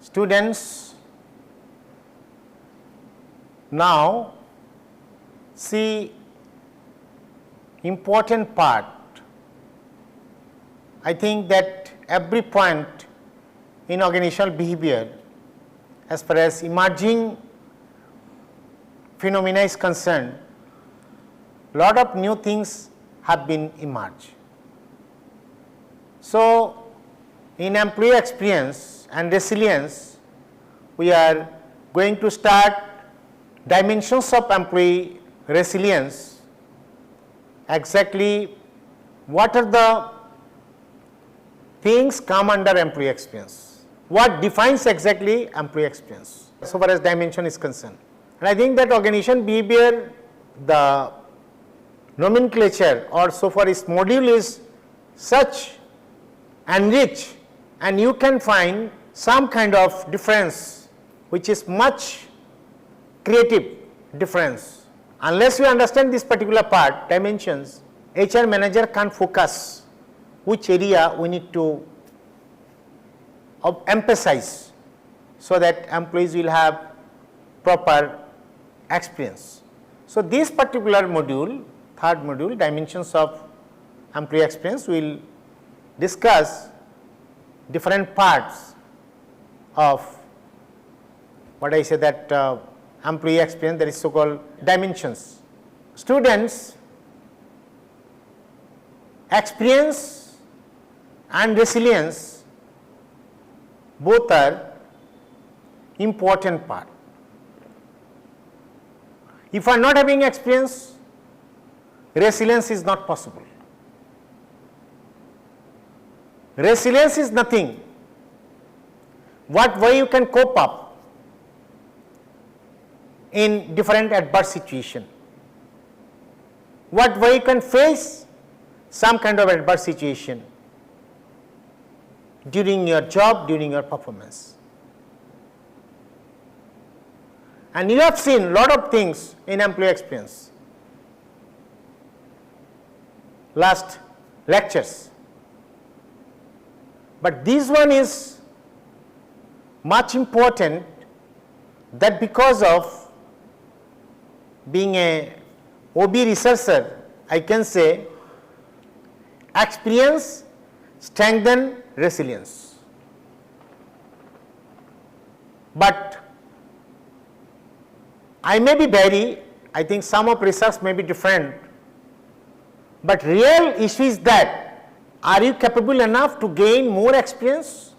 Students, now see important part. I think that every point in organizational behavior as far as emerging phenomena is concerned, lot of new things have been emerged. So, in employee experience and resilience, we are going to start dimensions of employee resilience. Exactly what are the things come under employee experience? What defines exactly employee experience so far as dimension is concerned? And I think that organization behavior, the nomenclature or so far its module is such and rich, and you can find some kind of difference which is much creative difference. Unless you understand this particular part, dimensions, HR manager can't focus which area we need to emphasize so that employees will have proper experience. So, this particular module, third module, dimensions of employee experience, will discuss different parts of what I say that employee experience, that is so called dimensions. Students, experience and resilience both are important part. If I am not having experience, resilience is not possible. Resilience is nothing. What way you can cope up in different adverse situation? What way you can face some kind of adverse situation during your job, during your performance? And you have seen lot of things in employee experience. Last lectures. But this one is much important, that because of being a OB researcher, I can say experience strengthen resilience. But I may be vary, I think some of research may be different, but real issue is that are you capable enough to gain more experience?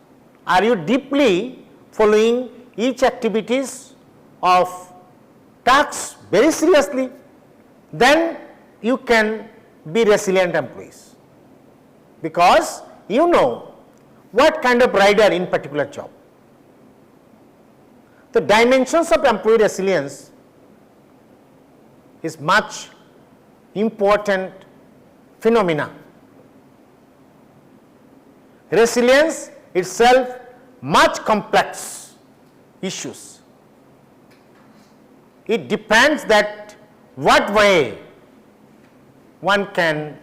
Are you deeply following each activities of tasks very seriously? Then you can be resilient employees, because you know what kind of rider in particular job. The dimensions of employee resilience is much important phenomena. Resilience itself much complex issues. It depends that what way one can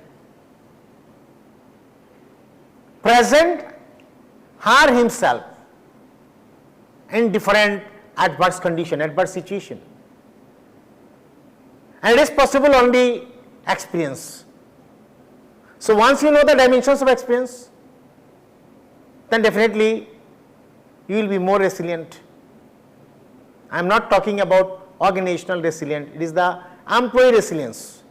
present her himself in different adverse condition, adverse situation. And it is possible only experience. So, once you know the dimensions of experience, then definitely you will be more resilient. I am not talking about organizational resilience, it is the employee resilience.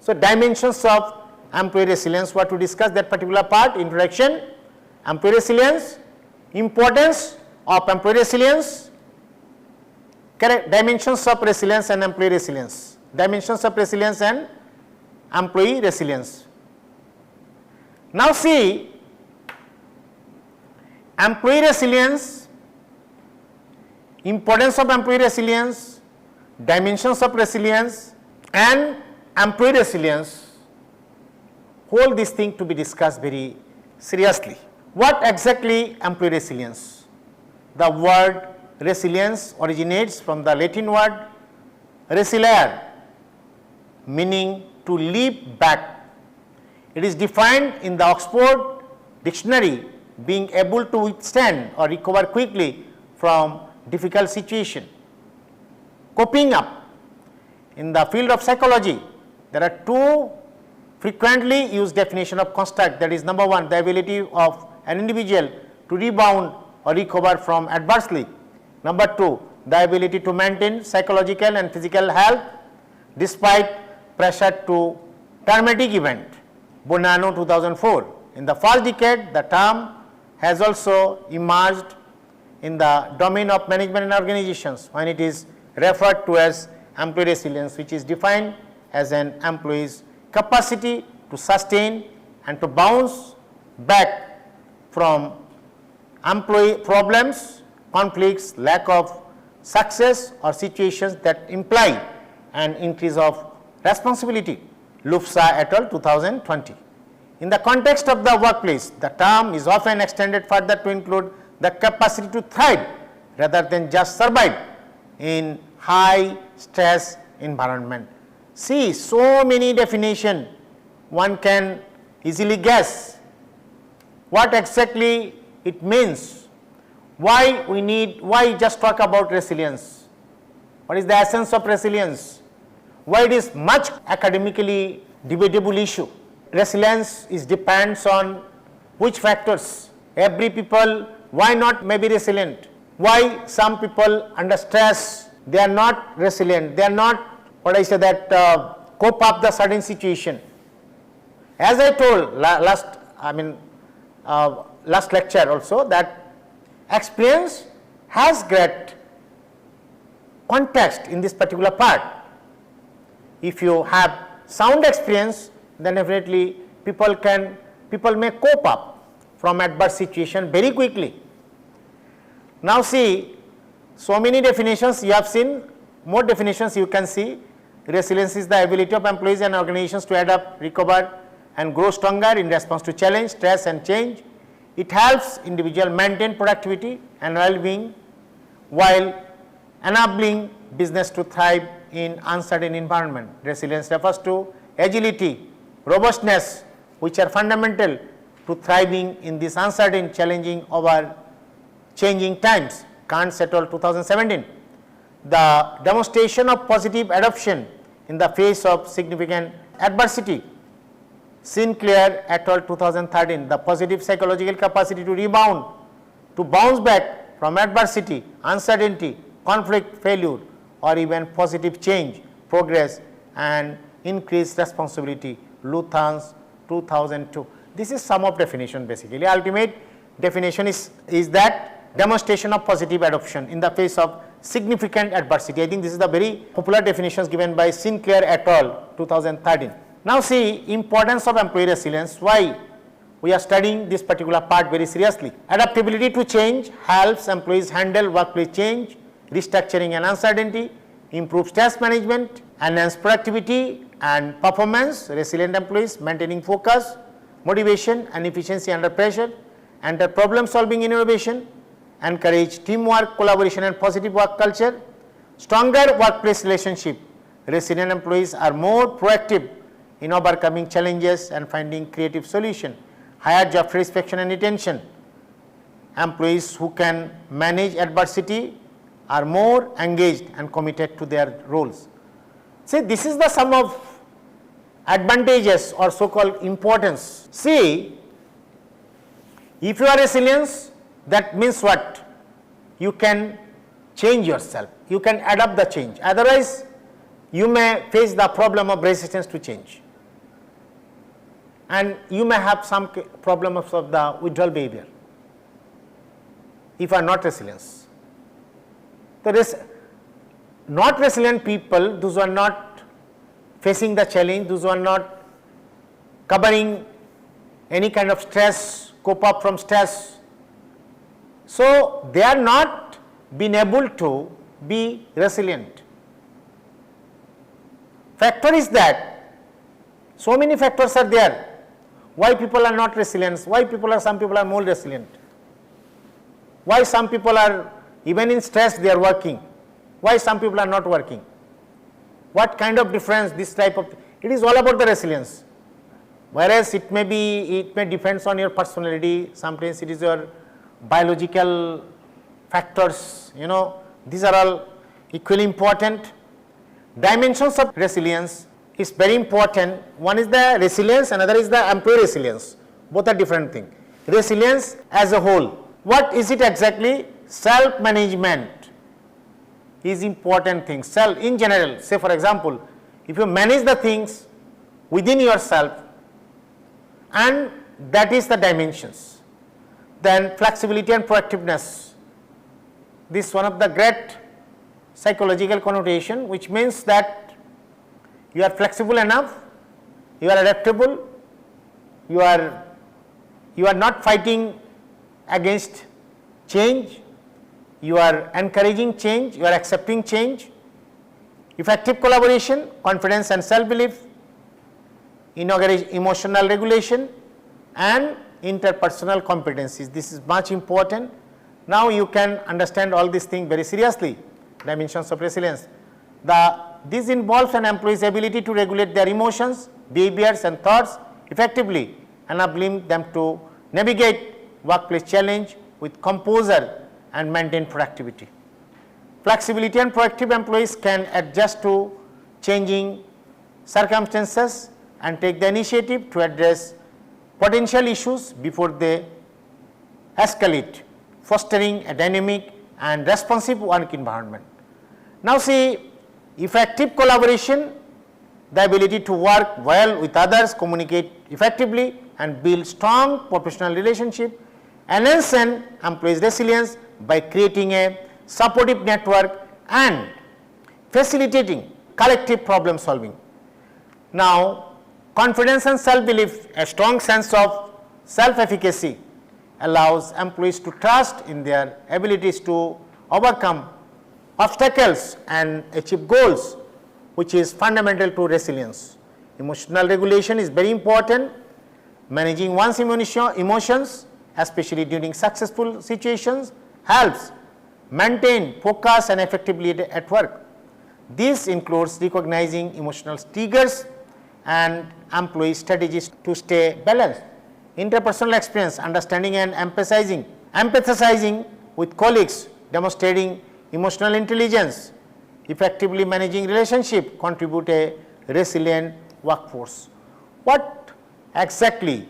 So, dimensions of employee resilience, what to discuss that particular part, introduction, employee resilience, importance of employee resilience, correct, dimensions of resilience and employee resilience, dimensions of resilience and employee resilience. Now see, employee resilience, importance of employee resilience, dimensions of resilience and employee resilience, whole this thing to be discussed very seriously. What exactly employee resilience? The word resilience originates from the Latin word resiliere, meaning to leap back. It is defined in the Oxford Dictionary being able to withstand or recover quickly from difficult situation. Coping up. In the field of psychology, there are two frequently used definition of construct, that is number one, the ability of an individual to rebound or recover from adversity. Number two, the ability to maintain psychological and physical health despite pressure to traumatic event. Bonanno 2004. In the first decade, the term has also emerged in the domain of management and organizations when it is referred to as employee resilience, which is defined as an employee's capacity to sustain and to bounce back from employee problems, conflicts, lack of success or situations that imply an increase of responsibility. Lufsa et al. 2020. In the context of the workplace, the term is often extended further to include the capacity to thrive rather than just survive in high stress environment. See, so many definition, one can easily guess what exactly it means, why just talk about resilience, what is the essence of resilience, why it is much academically debatable issue. Resilience is depends on which factors. Every people, why not may be resilient, why some people under stress they are not resilient, they are not what I say that cope up the certain situation. As I told last lecture also, that experience has great context in this particular part. If you have sound experience, then definitely people may cope up from adverse situation very quickly. Now see, so many definitions you have seen, more definitions you can see. Resilience is the ability of employees and organizations to adapt, recover and grow stronger in response to challenge, stress and change. It helps individual maintain productivity and well-being while enabling business to thrive in uncertain environment. Resilience refers to agility, robustness, which are fundamental to thriving in this uncertain, challenging over changing times. Kant et al. 2017. The demonstration of positive adaptation in the face of significant adversity. Sinclair et al. 2013. The positive psychological capacity to rebound, to bounce back from adversity, uncertainty, conflict, failure, or even positive change, progress, and increased responsibility. Luthans 2002. This is sum of definition basically. Ultimate definition is that demonstration of positive adaptation in the face of significant adversity. I think this is the very popular definitions given by Sinclair et al. 2013. Now see, importance of employee resilience, why we are studying this particular part very seriously. Adaptability to change helps employees handle workplace change, restructuring and uncertainty, improve stress management, enhance productivity and performance. Resilient employees maintaining focus, motivation and efficiency under pressure, enter problem solving innovation, encourage teamwork, collaboration and positive work culture, stronger workplace relationship. Resilient employees are more proactive in overcoming challenges and finding creative solution, higher job satisfaction and retention. Employees who can manage adversity are more engaged and committed to their roles. See, this is the sum of advantages or so-called importance. See, if you are resilient, that means what? You can change yourself, you can adapt the change, otherwise you may face the problem of resistance to change and you may have some problem of the withdrawal behavior if you are not resilient. Not resilient people, those who are not facing the challenge, those who are not covering any kind of stress, cope up from stress, so they are not being able to be resilient. Factor is that so many factors are there. Why people are not resilient? Why some people are more resilient? Why some people are even in stress they are working? Why some people are not working? What kind of difference this type of, it is all about the resilience. whereas it may depends on your personality, sometimes it is your biological factors, these are all equally important. Dimensions of resilience is very important. One is the resilience, another is the employee resilience. Both are different things. Resilience as a whole. What is it exactly? Self-management is important thing. Self in general, say for example, if you manage the things within yourself, and that is the dimensions, then flexibility and proactiveness. This is one of the great psychological connotation, which means that you are flexible enough, you are adaptable, you are not fighting against change, you are encouraging change, you are accepting change. Effective collaboration, confidence and self-belief, emotional regulation and interpersonal competencies. This is much important. Now you can understand all these things very seriously. Dimensions of resilience. This involves an employee's ability to regulate their emotions, behaviors and thoughts effectively, enabling them to navigate workplace challenge with composure and maintain productivity. Flexibility and proactive employees can adjust to changing circumstances and take the initiative to address potential issues before they escalate, fostering a dynamic and responsive work environment. Now see, effective collaboration, the ability to work well with others, communicate effectively and build strong professional relationship, enhance an employee's resilience by creating a supportive network and facilitating collective problem solving. Now, confidence and self-belief, a strong sense of self-efficacy allows employees to trust in their abilities to overcome obstacles and achieve goals, which is fundamental to resilience. Emotional regulation is very important. Managing one's emotions, especially during successful situations, helps maintain focus and effectively at work. This includes recognizing emotional triggers and employee strategies to stay balanced. Interpersonal experience, understanding and empathizing with colleagues, demonstrating emotional intelligence, effectively managing relationship contribute a resilient workforce. What exactly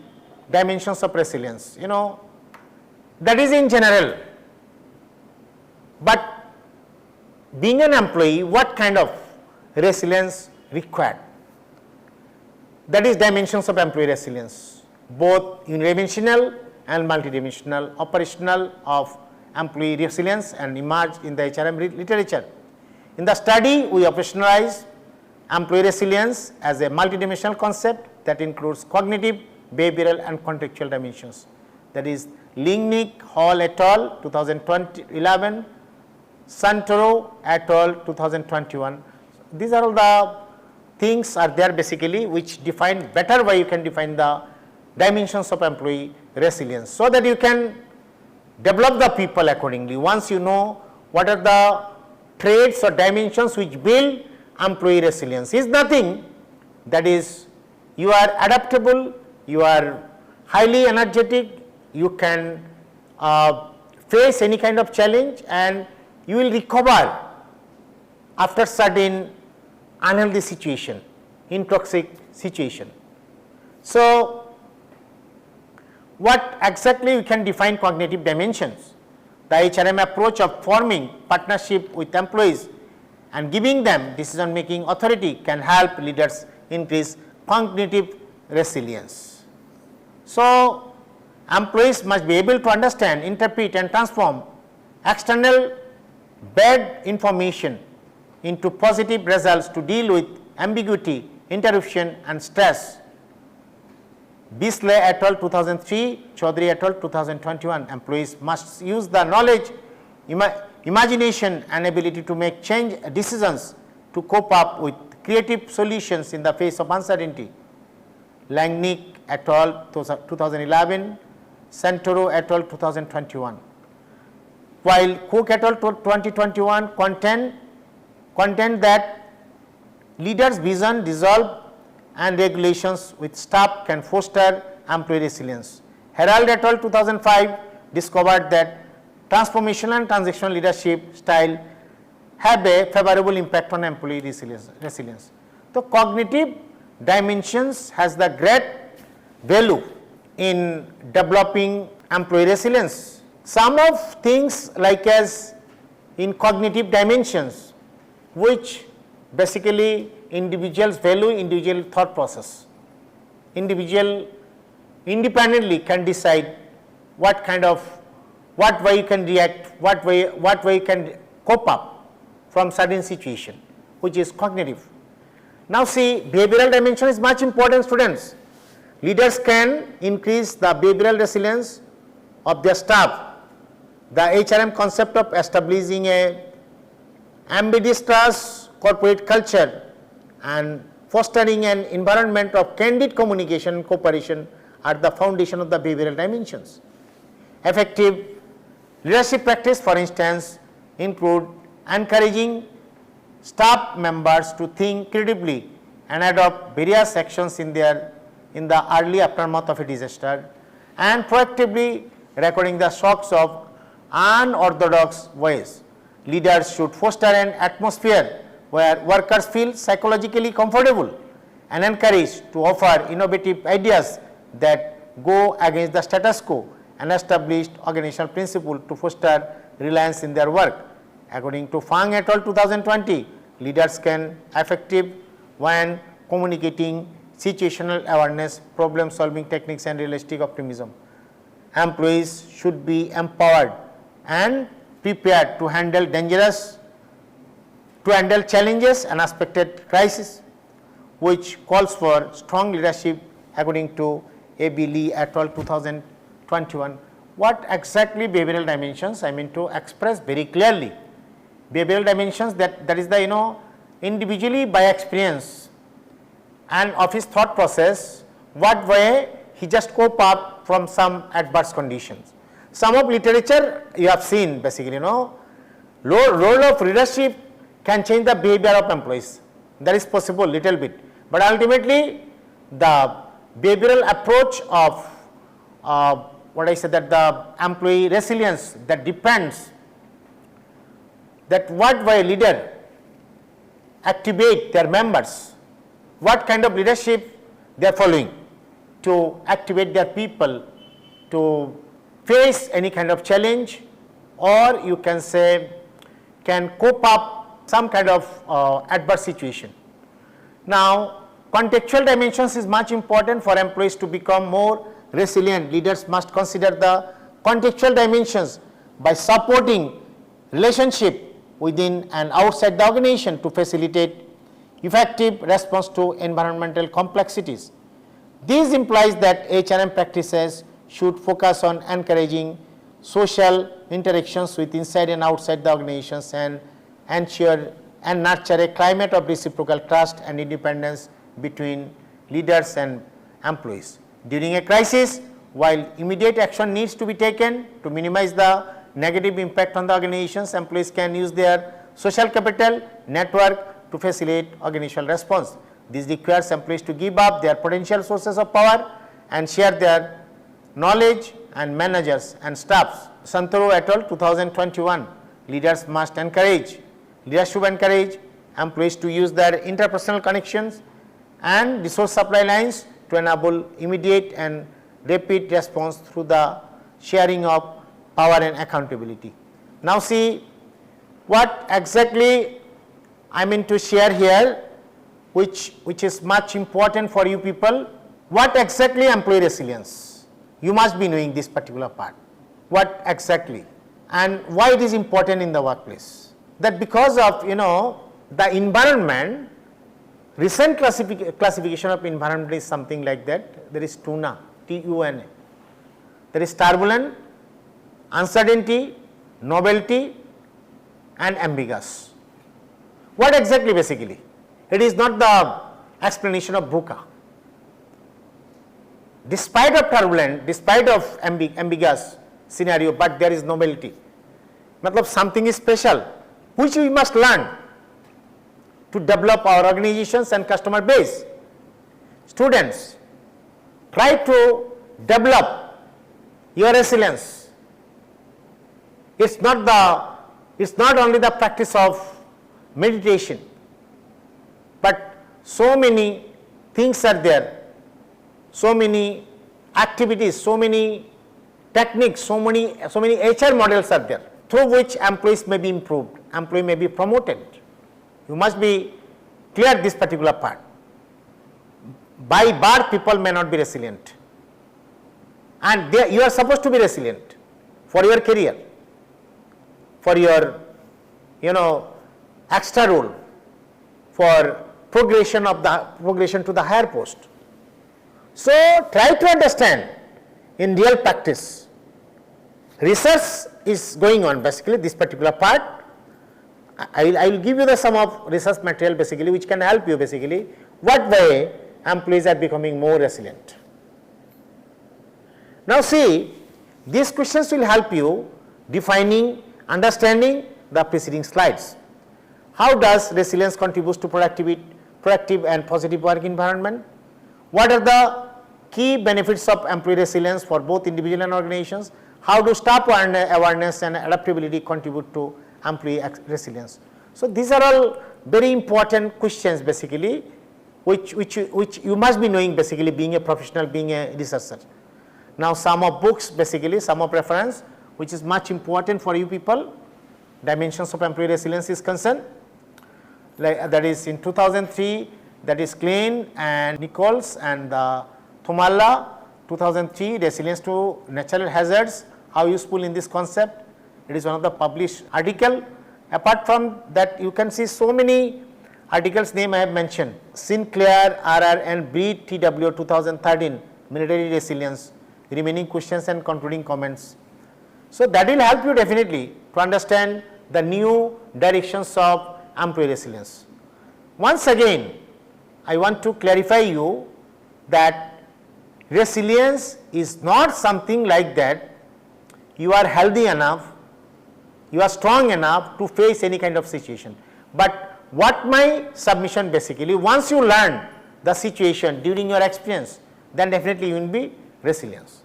dimensions of resilience? That is in general. But being an employee, what kind of resilience required? That is dimensions of employee resilience, both unidimensional and multidimensional, operational of employee resilience and emerge in the HRM literature. In the study, we operationalize employee resilience as a multidimensional concept that includes cognitive, behavioral and contextual dimensions. That is Lingnick, Hall et al. 2011, Santoro et al. 2021. These are all the things are there basically which define better way you can define the dimensions of employee resilience, so that you can develop the people accordingly. Once you know what are the traits or dimensions which build employee resilience, is nothing, that is you are adaptable, you are highly energetic, you can face any kind of challenge and you will recover after certain unhealthy situation, toxic situation. So, what exactly we can define cognitive dimensions? The HRM approach of forming partnership with employees and giving them decision making authority can help leaders increase cognitive resilience. So, employees must be able to understand, interpret and transform external bad information into positive results to deal with ambiguity, interruption and stress. Bisley et al. 2003, Chaudhary et al. 2021. Employees must use the knowledge, imagination and ability to make change decisions to cope up with creative solutions in the face of uncertainty. Langnick et al. 2011, Santoro et al. 2021. While Cook et al. 2021 contend that leaders' vision dissolve and regulations with staff can foster employee resilience. Herald et al. 2005 discovered that transformational and transactional leadership style have a favorable impact on employee resilience. So, cognitive dimensions has the great value in developing employee resilience. Some of things like as in cognitive dimensions, which basically individuals value individual thought process. Individual independently can decide what way you can react, what way you can cope up from certain situation, which is cognitive. Now see, behavioral dimension is much important, students. Leaders can increase the behavioral resilience of their staff. The HRM concept of establishing a ambidextrous corporate culture and fostering an environment of candid communication and cooperation are the foundation of the behavioral dimensions. Effective leadership practice, for instance, include encouraging staff members to think creatively and adopt various actions in the early aftermath of a disaster, and proactively recording the shocks of unorthodox ways. Leaders should foster an atmosphere where workers feel psychologically comfortable and encouraged to offer innovative ideas that go against the status quo and established organizational principle to foster reliance in their work. According to Fang et al. 2020, leaders can effective when communicating situational awareness, problem solving techniques and realistic optimism. Employees should be empowered and prepared to handle challenges and unexpected crises, which calls for strong leadership according to A.B. Lee et al. 2021. What exactly behavioral dimensions? I mean to express very clearly. Behavioral dimensions, that is the individually by experience and of his thought process, what way he just cope up from some adverse conditions. Some of literature you have seen basically, role of leadership can change the behavior of employees. That is possible little bit, but ultimately the behavioral approach of what I said, that the employee resilience, that depends that what way leader activate their members, what kind of leadership they are following to activate their people to face any kind of challenge, or you can say can cope up some kind of adverse situation. Now, contextual dimensions is much important for employees to become more resilient. Leaders must consider the contextual dimensions by supporting relationship within and outside the organization to facilitate effective response to environmental complexities. This implies that HRM practices should focus on encouraging social interactions with inside and outside the organizations and ensure and nurture a climate of reciprocal trust and independence between leaders and employees. During a crisis, while immediate action needs to be taken to minimize the negative impact on the organizations, employees can use their social capital network to facilitate organizational response. This requires employees to give up their potential sources of power and share their knowledge and managers and staffs. Santoro et al. 2021, leaders should encourage employees to use their interpersonal connections and resource supply lines to enable immediate and rapid response through the sharing of power and accountability. Now see what exactly I mean to share here, which is much important for you people. What exactly employee resilience? You must be knowing this particular part. What exactly and why it is important in the workplace? That because of the environment, recent classification of environment is something like that. There is TUNA, T-U-N-A. There is turbulent, uncertainty, novelty and ambiguous. What exactly basically? It is not the explanation of VUCA. Despite of turbulent, despite of ambiguous scenario, but there is novelty. Matlab something is special, which we must learn to develop our organizations and customer base. Students, try to develop your resilience. It's not only the practice of meditation, but so many things are there, so many activities, so many techniques, so many HR models are there through which employees may be improved, employee may be promoted. You must be clear this particular part. By birth, people may not be resilient, and you are supposed to be resilient for your career, for your extra role, for progression to the higher post. So try to understand in real practice. Research is going on basically this particular part. I will give you some of research material basically which can help you basically what way employees are becoming more resilient. Now see, these questions will help you defining, understanding the preceding slides. How does resilience contribute to productive and positive work environment? What are the key benefits of employee resilience for both individual and organizations? How do staff awareness and adaptability contribute to employee resilience? So these are all very important questions basically which you must be knowing basically being a professional, being a researcher. Now some of books basically, some of reference which is much important for you people, dimensions of employee resilience is concerned, like that is in 2003, that is Klein and Nichols and Thomalla, 2003, resilience to natural hazards, how useful in this concept. It is one of the published article. Apart from that, you can see so many articles name I have mentioned. Sinclair, RR and Breed, TW 2013, military resilience, remaining questions and concluding comments. So that will help you definitely to understand the new directions of employee resilience. Once again, I want to clarify you that resilience is not something like that you are healthy enough, you are strong enough to face any kind of situation. But what my submission basically, once you learn the situation during your experience, then definitely you will be resilience.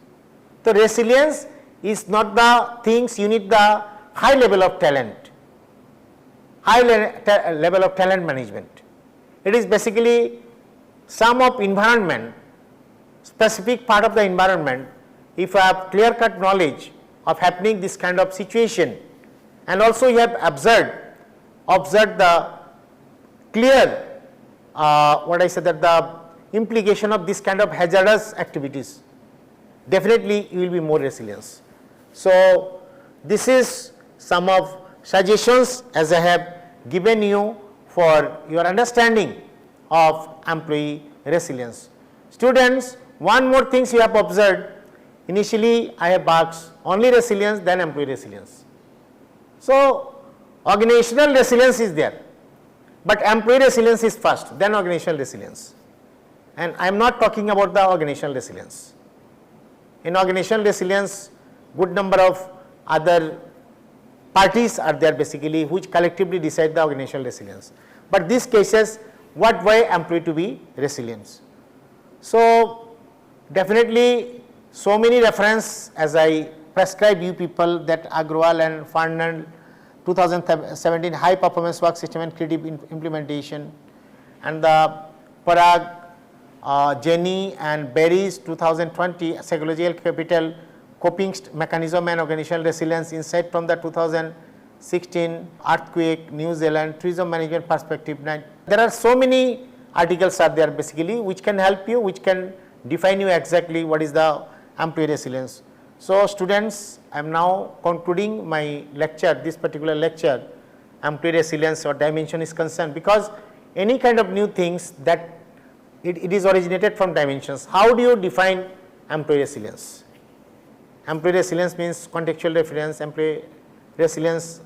So resilience is not the things you need the high level of talent, level of talent management. It is basically some of environment, specific part of the environment. If you have clear cut knowledge of happening this kind of situation, and also you have observed the clear what I said, that the implication of this kind of hazardous activities, definitely you will be more resilient. So this is some of suggestions as I have given you for your understanding of employee resilience. Students, one more thing you have observed, initially I have asked only resilience, then employee resilience. So organizational resilience is there, but employee resilience is first, then organizational resilience. And I am not talking about the organizational resilience. In organizational resilience, good number of other parties are there basically which collectively decide the organizational resilience. But these cases, what way employee to be resilient? So definitely so many reference as I prescribe you people, that Agrawal and Fernand 2017 high performance work system and creative implementation, and the Parag, Jenny and Berry's 2020 psychological capital coping mechanism and organizational resilience insight from the 2016 earthquake, New Zealand, tourism management perspective. There are so many articles are there basically which can help you, which can define you exactly what is the employee resilience. So students, I am now concluding my lecture, this particular lecture, employee resilience or dimension is concerned, because any kind of new things that it is originated from dimensions. How do you define employee resilience? Employee resilience means contextual reference. Employee resilience,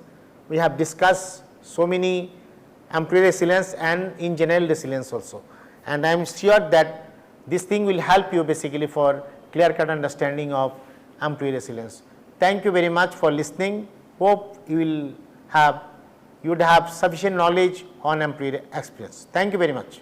we have discussed so many employee resilience and in general resilience also, and I am sure that this thing will help you basically for clear cut understanding of employee resilience. Thank you very much for listening. Hope you would have sufficient knowledge on employee experience. Thank you very much.